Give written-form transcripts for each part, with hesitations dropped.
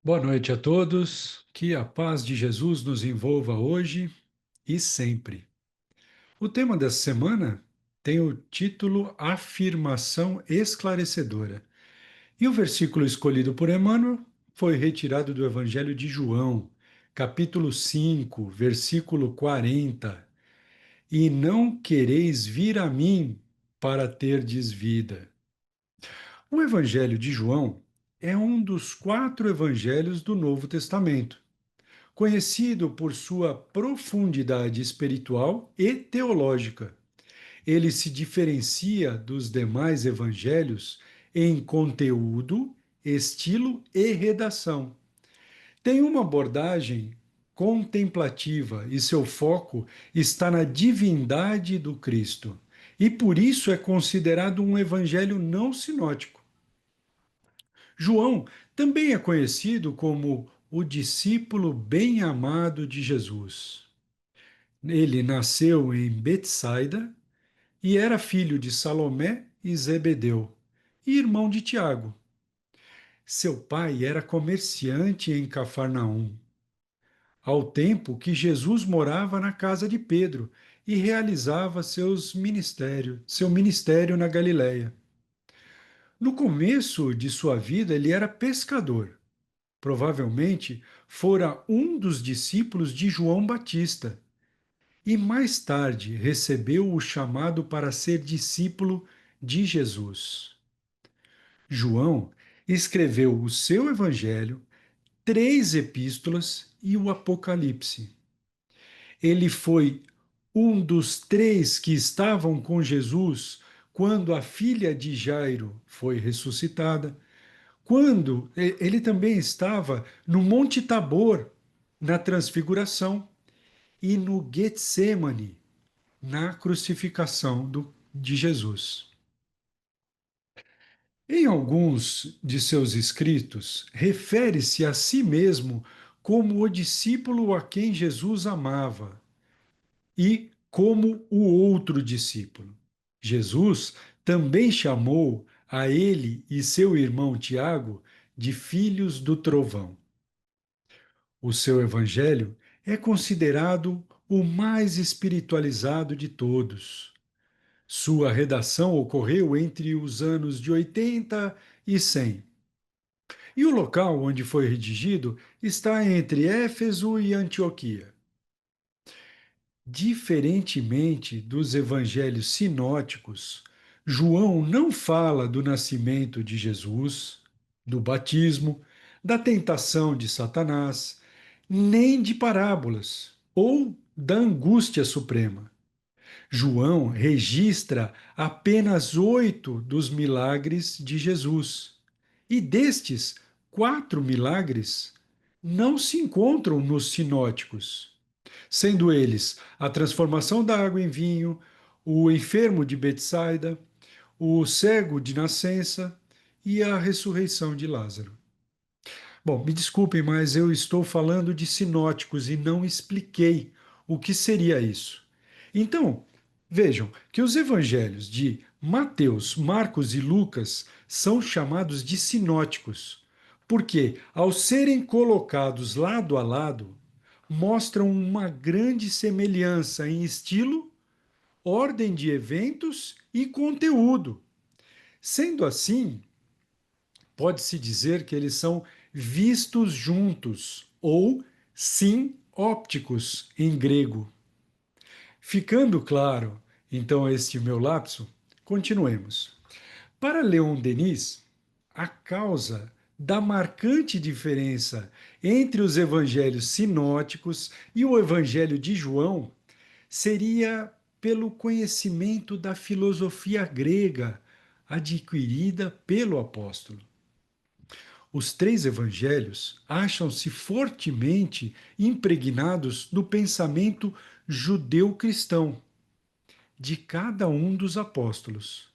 Boa noite a todos, que a paz de Jesus nos envolva hoje e sempre. O tema dessa semana tem o título Afirmação Esclarecedora. E o versículo escolhido por Emmanuel foi retirado do Evangelho de João, capítulo 5, versículo 40. E não quereis vir a mim para terdes vida. O Evangelho de João é um dos 4 evangelhos do Novo Testamento, conhecido por sua profundidade espiritual e teológica. Ele se diferencia dos demais evangelhos em conteúdo, estilo e redação. Tem uma abordagem contemplativa e seu foco está na divindade do Cristo. E por isso é considerado um evangelho não sinótico. João também é conhecido como o discípulo bem-amado de Jesus. Ele nasceu em Betsaida e era filho de Salomé e Zebedeu, e irmão de Tiago. Seu pai era comerciante em Cafarnaum, ao tempo que Jesus morava na casa de Pedro e realizava seu ministério na Galiléia. No começo de sua vida, ele era pescador. Provavelmente fora um dos discípulos de João Batista e mais tarde recebeu o chamado para ser discípulo de Jesus. João escreveu o seu evangelho, 3 epístolas e o Apocalipse. Ele foi um dos 3 que estavam com Jesus quando a filha de Jairo foi ressuscitada, quando ele também estava no Monte Tabor, na Transfiguração, e no Getsemane, na crucificação de Jesus. Em alguns de seus escritos, refere-se a si mesmo como o discípulo a quem Jesus amava e como o outro discípulo. Jesus também chamou a ele e seu irmão Tiago de filhos do trovão. O seu evangelho é considerado o mais espiritualizado de todos. Sua redação ocorreu entre os anos de 80 e 100. E o local onde foi redigido está entre Éfeso e Antioquia. Diferentemente dos evangelhos sinóticos, João não fala do nascimento de Jesus, do batismo, da tentação de Satanás, nem de parábolas ou da angústia suprema. João registra apenas 8 dos milagres de Jesus. E destes, 4 milagres não se encontram nos sinóticos, sendo eles a transformação da água em vinho, o enfermo de Betsaida, o cego de nascença e a ressurreição de Lázaro. Bom, me desculpem, mas eu estou falando de sinóticos e não expliquei o que seria isso. Então, vejam que os evangelhos de Mateus, Marcos e Lucas são chamados de sinóticos, porque, ao serem colocados lado a lado, mostram uma grande semelhança em estilo, ordem de eventos e conteúdo. Sendo assim, pode-se dizer que eles são vistos juntos, ou sinópticos em grego. Ficando claro, então, este meu lapso, continuemos. Para Leon Denis, a causa da marcante diferença entre os evangelhos sinóticos e o evangelho de João seria pelo conhecimento da filosofia grega adquirida pelo apóstolo. Os 3 evangelhos acham-se fortemente impregnados do pensamento judeu-cristão de cada um dos apóstolos.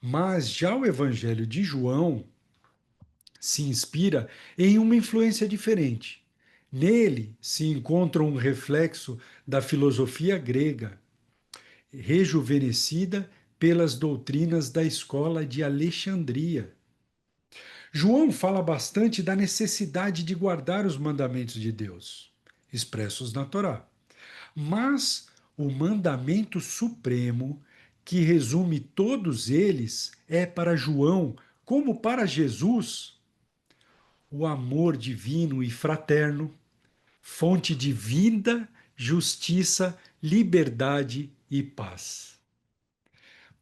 Mas já o evangelho de João se inspira em uma influência diferente. Nele se encontra um reflexo da filosofia grega, rejuvenescida pelas doutrinas da escola de Alexandria. João fala bastante da necessidade de guardar os mandamentos de Deus, expressos na Torá. Mas o mandamento supremo, que resume todos eles, é para João, como para Jesus, o amor divino e fraterno, fonte de vida, justiça, liberdade e paz.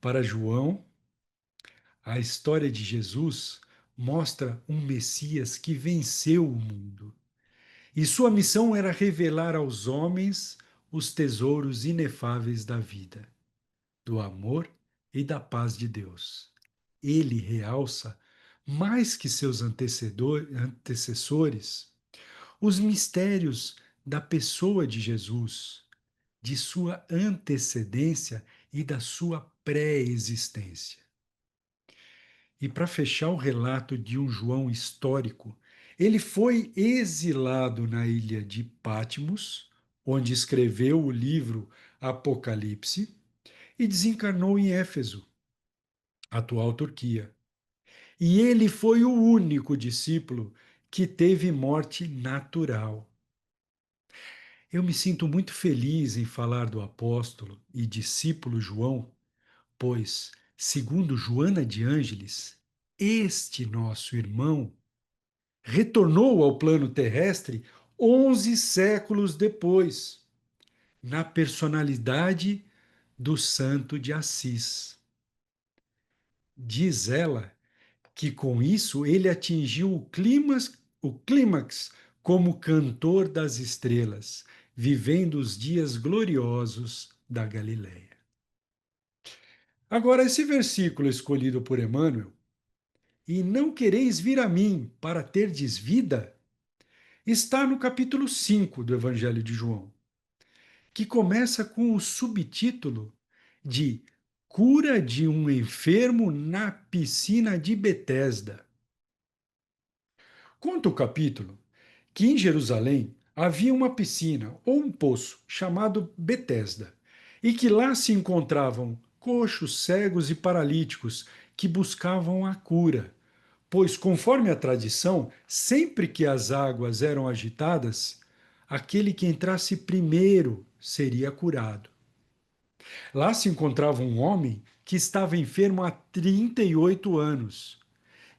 Para João, a história de Jesus mostra um Messias que venceu o mundo. E sua missão era revelar aos homens os tesouros inefáveis da vida, do amor e da paz de Deus. Ele realça, mais que seus antecessores, os mistérios da pessoa de Jesus, de sua antecedência e da sua pré-existência. E para fechar o relato de um João histórico, ele foi exilado na ilha de Patmos, onde escreveu o livro Apocalipse, e desencarnou em Éfeso, atual Turquia. E ele foi o único discípulo que teve morte natural. Eu me sinto muito feliz em falar do apóstolo e discípulo João, pois, segundo Joana de Ângeles, este nosso irmão retornou ao plano terrestre 11 séculos depois, na personalidade do Santo de Assis. Diz ela que com isso ele atingiu o clímax como cantor das estrelas, vivendo os dias gloriosos da Galileia. Agora, esse versículo escolhido por Emmanuel, e não quereis vir a mim para terdes vida, está no capítulo 5 do Evangelho de João, que começa com o subtítulo de Cura de um enfermo na piscina de Betesda. Conta o capítulo que em Jerusalém havia uma piscina ou um poço chamado Betesda, e que lá se encontravam coxos, cegos e paralíticos que buscavam a cura, pois, conforme a tradição, sempre que as águas eram agitadas, aquele que entrasse primeiro seria curado. Lá se encontrava um homem que estava enfermo há 38 anos.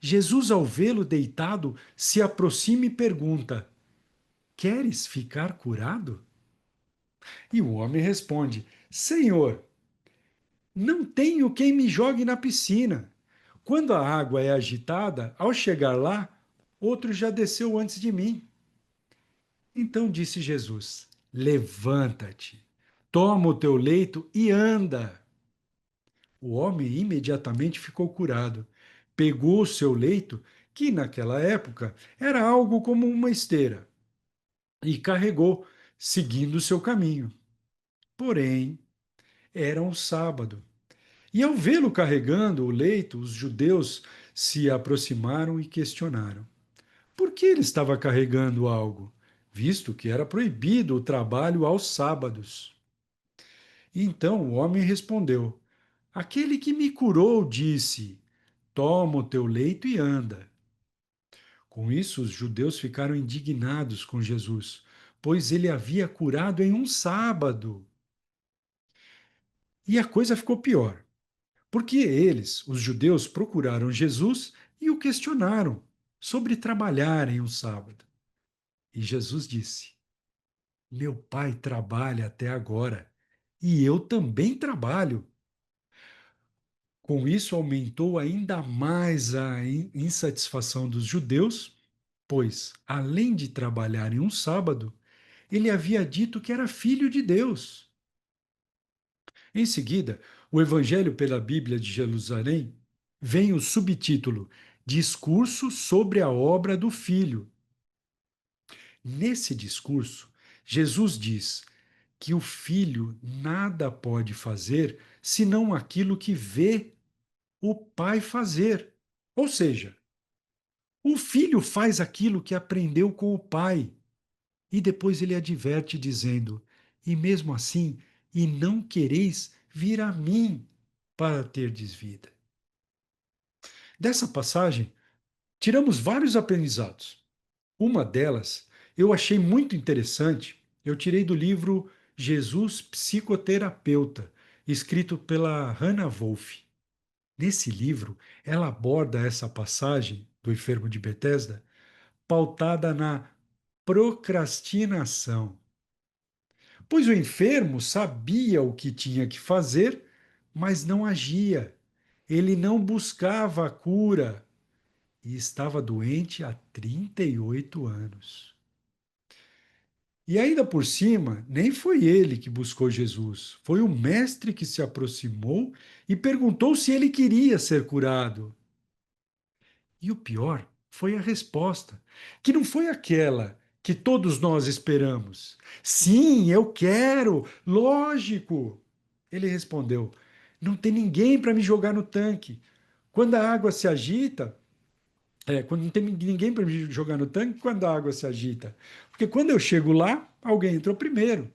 Jesus, ao vê-lo deitado, se aproxima e pergunta: Queres ficar curado? E o homem responde: Senhor, não tenho quem me jogue na piscina. Quando a água é agitada, ao chegar lá, outro já desceu antes de mim. Então disse Jesus: Levanta-te, toma o teu leito e anda. O homem imediatamente ficou curado. Pegou o seu leito, que naquela época era algo como uma esteira, e carregou, seguindo o seu caminho. Porém, era um sábado. E ao vê-lo carregando o leito, os judeus se aproximaram e questionaram: por que ele estava carregando algo, visto que era proibido o trabalho aos sábados? E então o homem respondeu: aquele que me curou disse: toma o teu leito e anda. Com isso, os judeus ficaram indignados com Jesus, pois ele havia curado em um sábado. E a coisa ficou pior, porque eles, os judeus, procuraram Jesus e o questionaram sobre trabalhar em um sábado. E Jesus disse: Meu pai trabalha até agora e eu também trabalho. Com isso, aumentou ainda mais a insatisfação dos judeus, pois, além de trabalhar em um sábado, ele havia dito que era filho de Deus. Em seguida, o Evangelho pela Bíblia de Jerusalém vem o subtítulo Discurso sobre a obra do Filho. Nesse discurso, Jesus diz que o Filho nada pode fazer senão aquilo que vê o Pai fazer. Ou seja, o Filho faz aquilo que aprendeu com o Pai. E depois ele adverte dizendo: E mesmo assim, e não quereis vir a mim para terdes vida. Dessa passagem, tiramos vários aprendizados. Uma delas eu achei muito interessante, eu tirei do livro Jesus Psicoterapeuta, escrito pela Hannah Wolff. Nesse livro, ela aborda essa passagem do enfermo de Betesda pautada na procrastinação. Pois o enfermo sabia o que tinha que fazer, mas não agia. Ele não buscava a cura e estava doente há 38 anos. E ainda por cima, nem foi ele que buscou Jesus, foi o mestre que se aproximou e perguntou se ele queria ser curado. E o pior foi a resposta, que não foi aquela que todos nós esperamos. Sim, eu quero, lógico. Ele respondeu: não tem ninguém para me jogar no tanque. Quando a água se agita, quando não tem ninguém para me jogar no tanque, quando a água se agita. Porque quando eu chego lá, alguém entrou primeiro.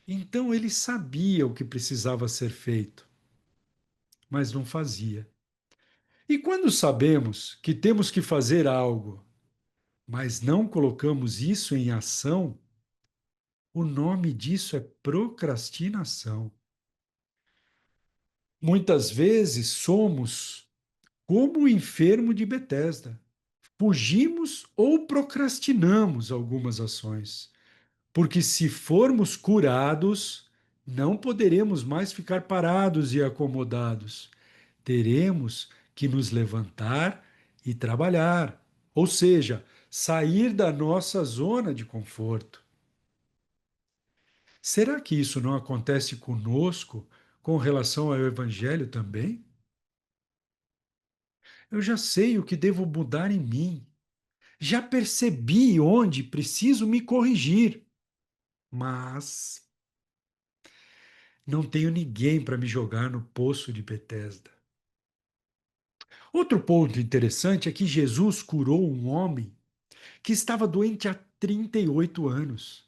Então ele sabia o que precisava ser feito, mas não fazia. E quando sabemos que temos que fazer algo, mas não colocamos isso em ação, o nome disso é procrastinação. Muitas vezes somos como o enfermo de Betesda. Fugimos ou procrastinamos algumas ações, porque se formos curados, não poderemos mais ficar parados e acomodados. Teremos que nos levantar e trabalhar, ou seja, sair da nossa zona de conforto. Será que isso não acontece conosco com relação ao Evangelho também? Eu já sei o que devo mudar em mim, já percebi onde preciso me corrigir, mas não tenho ninguém para me jogar no poço de Betesda. Outro ponto interessante é que Jesus curou um homem que estava doente há 38 anos.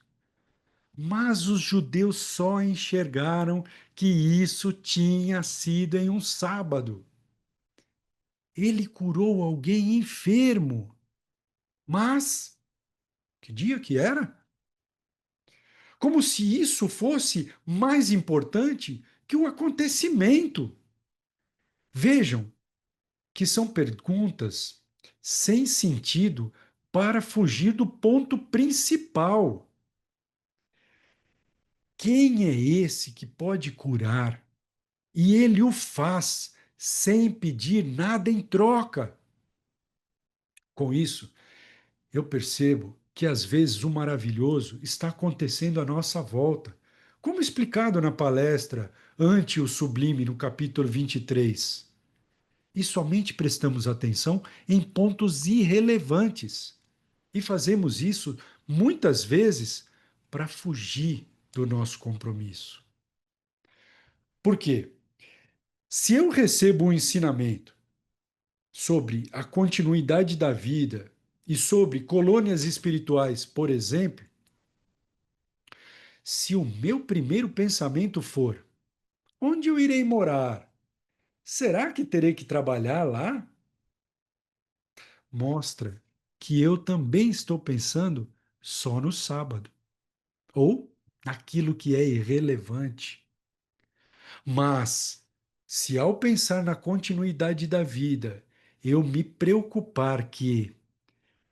Mas os judeus só enxergaram que isso tinha sido em um sábado. Ele curou alguém enfermo. Mas que dia que era? Como se isso fosse mais importante que o acontecimento. Vejam que são perguntas sem sentido para fugir do ponto principal. Quem é esse que pode curar? E ele o faz sem pedir nada em troca. Com isso, eu percebo que às vezes o maravilhoso está acontecendo à nossa volta, como explicado na palestra Ante o Sublime, no capítulo 23. E somente prestamos atenção em pontos irrelevantes. E fazemos isso muitas vezes para fugir do nosso compromisso. Por quê? Se eu recebo um ensinamento sobre a continuidade da vida e sobre colônias espirituais, por exemplo, se o meu primeiro pensamento for: onde eu irei morar? Será que terei que trabalhar lá? Mostra que eu também estou pensando só no sábado ou naquilo que é irrelevante. Mas, se ao pensar na continuidade da vida, eu me preocupar que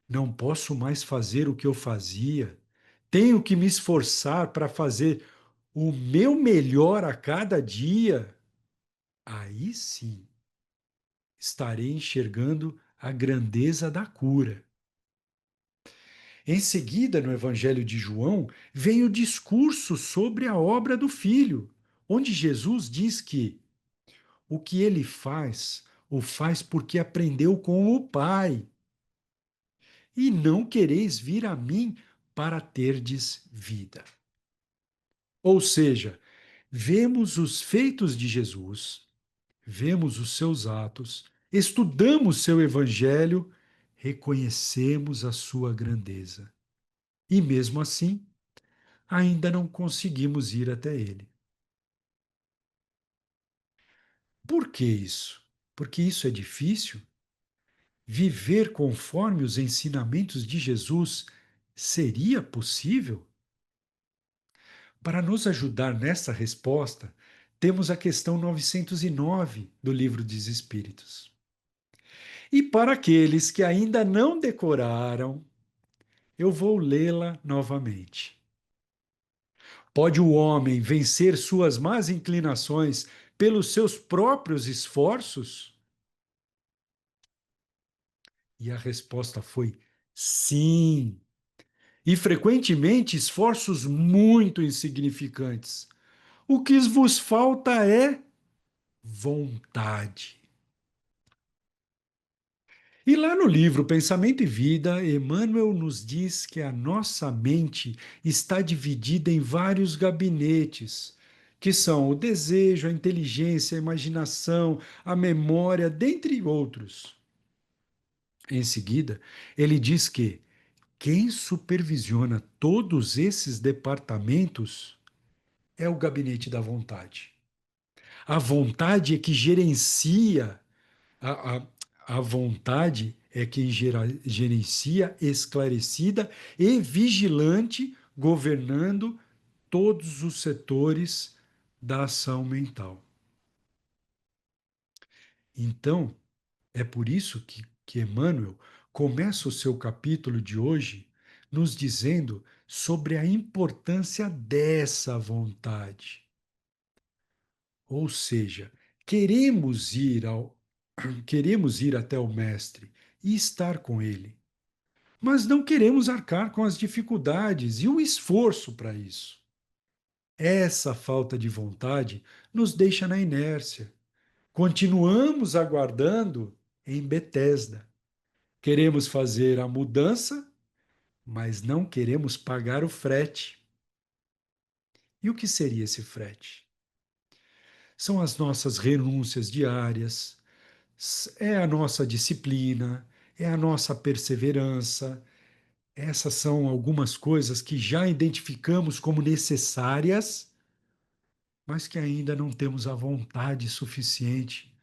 não posso mais fazer o que eu fazia, tenho que me esforçar para fazer o meu melhor a cada dia, aí sim estarei enxergando a grandeza da cura. Em seguida, no Evangelho de João, vem o discurso sobre a obra do Filho, onde Jesus diz que o que ele faz, o faz porque aprendeu com o Pai. E não quereis vir a mim para terdes vida. Ou seja, vemos os feitos de Jesus, vemos os seus atos, estudamos seu evangelho, reconhecemos a sua grandeza. E mesmo assim, ainda não conseguimos ir até ele. Por que isso? Porque isso é difícil? viver conforme os ensinamentos de Jesus seria possível? Para nos ajudar nessa resposta, temos a questão 909 do Livro dos Espíritos. E para aqueles que ainda não decoraram, eu vou lê-la novamente. Pode o homem vencer suas más inclinações pelos seus próprios esforços? E a resposta foi sim. E frequentemente esforços muito insignificantes. O que vos falta é vontade. E lá no livro Pensamento e Vida, Emmanuel nos diz que a nossa mente está dividida em vários gabinetes, que são o desejo, a inteligência, a imaginação, a memória, dentre outros. Em seguida, ele diz que quem supervisiona todos esses departamentos é o gabinete da vontade. A vontade é que gerencia a, a, a vontade é quem gerencia, esclarecida e vigilante, governando todos os setores da ação mental. Então, é por isso que Emmanuel começa o seu capítulo de hoje nos dizendo sobre a importância dessa vontade. Ou seja, queremos ir ao, queremos ir até o Mestre e estar com ele, mas não queremos arcar com as dificuldades e o esforço para isso. Essa falta de vontade nos deixa na inércia. Continuamos aguardando em Betesda. Queremos fazer a mudança, mas não queremos pagar o frete. E o que seria esse frete? São as nossas renúncias diárias, é a nossa disciplina, é a nossa perseverança. Essas são algumas coisas que já identificamos como necessárias, mas que ainda não temos a vontade suficiente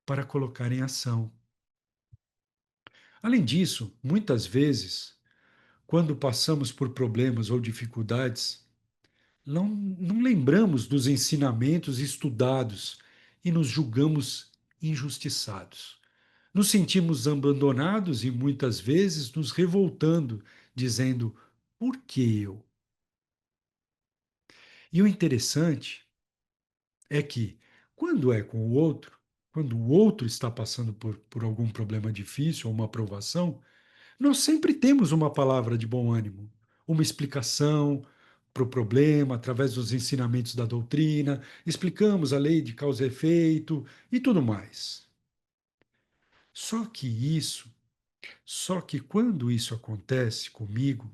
para colocar em ação. Além disso, muitas vezes, quando passamos por problemas ou dificuldades, não lembramos dos ensinamentos estudados e nos julgamos injustiçados. Nos sentimos abandonados e muitas vezes nos revoltando, dizendo: por que eu? E o interessante é que, quando é com o outro, quando o outro está passando por algum problema difícil ou uma provação, nós sempre temos uma palavra de bom ânimo, uma explicação para o problema através dos ensinamentos da doutrina, explicamos a lei de causa e efeito e tudo mais. Só que isso, só que quando isso acontece comigo,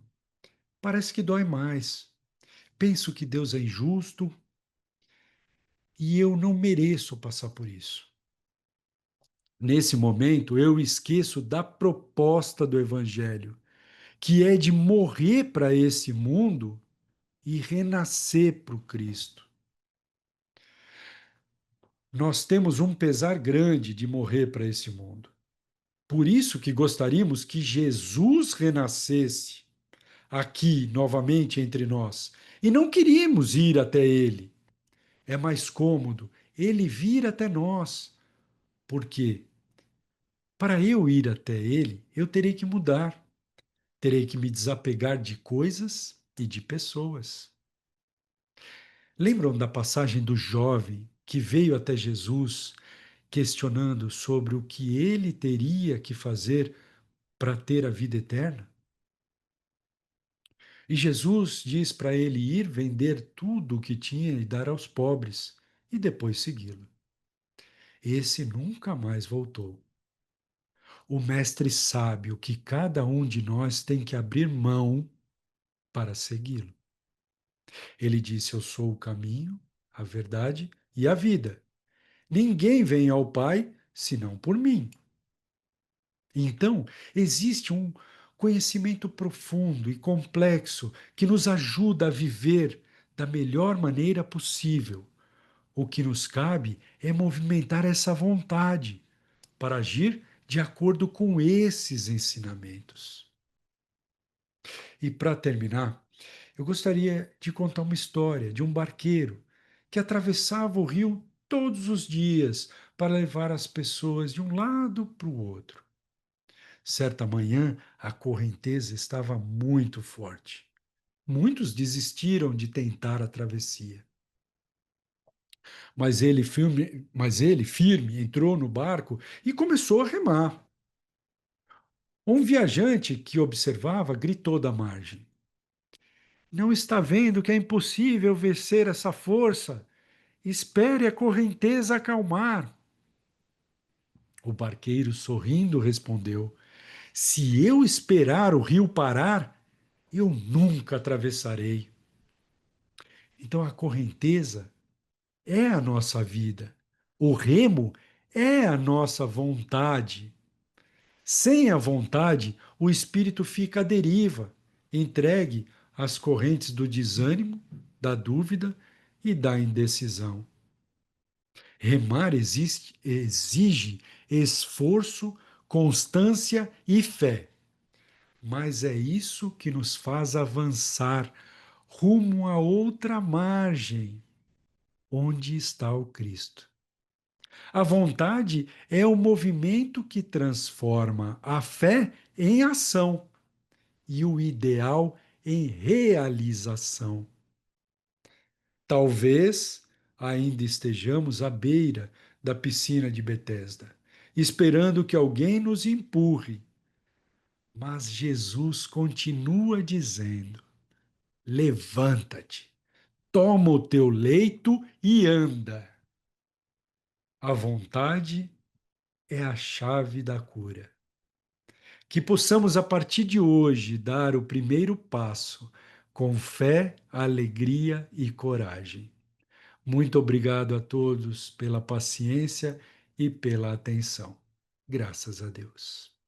parece que dói mais. Penso que Deus é injusto e eu não mereço passar por isso. Nesse momento, eu esqueço da proposta do Evangelho, que é de morrer para esse mundo e renascer para o Cristo. Nós temos um pesar grande de morrer para esse mundo. Por isso que gostaríamos que Jesus renascesse aqui novamente entre nós. E não queríamos ir até ele. É mais cômodo ele vir até nós, porque para eu ir até ele, eu terei que mudar, terei que me desapegar de coisas e de pessoas. Lembram da passagem do jovem que veio até Jesus questionando sobre o que ele teria que fazer para ter a vida eterna? E Jesus diz para ele ir vender tudo o que tinha e dar aos pobres, e depois segui-lo. Esse nunca mais voltou. O Mestre sabe o que cada um de nós tem que abrir mão para segui-lo. Ele disse: eu sou o caminho, a verdade e a vida. Ninguém vem ao Pai senão por mim. Então, existe um conhecimento profundo e complexo que nos ajuda a viver da melhor maneira possível. O que nos cabe é movimentar essa vontade para agir de acordo com esses ensinamentos. E para terminar, eu gostaria de contar uma história de um barqueiro que atravessava o rio todos os dias para levar as pessoas de um lado para o outro. Certa manhã, a correnteza estava muito forte. Muitos desistiram de tentar a travessia. Mas ele, firme, entrou no barco e começou a remar. Um viajante que observava gritou da margem: Não está vendo que é impossível vencer essa força? Espere a correnteza acalmar. O barqueiro, sorrindo, respondeu: Se eu esperar o rio parar, eu nunca atravessarei. Então a correnteza é a nossa vida. O remo é a nossa vontade. Sem a vontade, o espírito fica à deriva, entregue às correntes do desânimo, da dúvida e da indecisão. Remar exige esforço, constância e fé, mas é isso que nos faz avançar rumo a outra margem, onde está o Cristo. A vontade é o movimento que transforma a fé em ação e o ideal em realização. Talvez ainda estejamos à beira da piscina de Betesda, esperando que alguém nos empurre. Mas Jesus continua dizendo: levanta-te, toma o teu leito e anda. A vontade é a chave da cura. Que possamos, a partir de hoje, dar o primeiro passo com fé, alegria e coragem. Muito obrigado a todos pela paciência e pela atenção. Graças a Deus.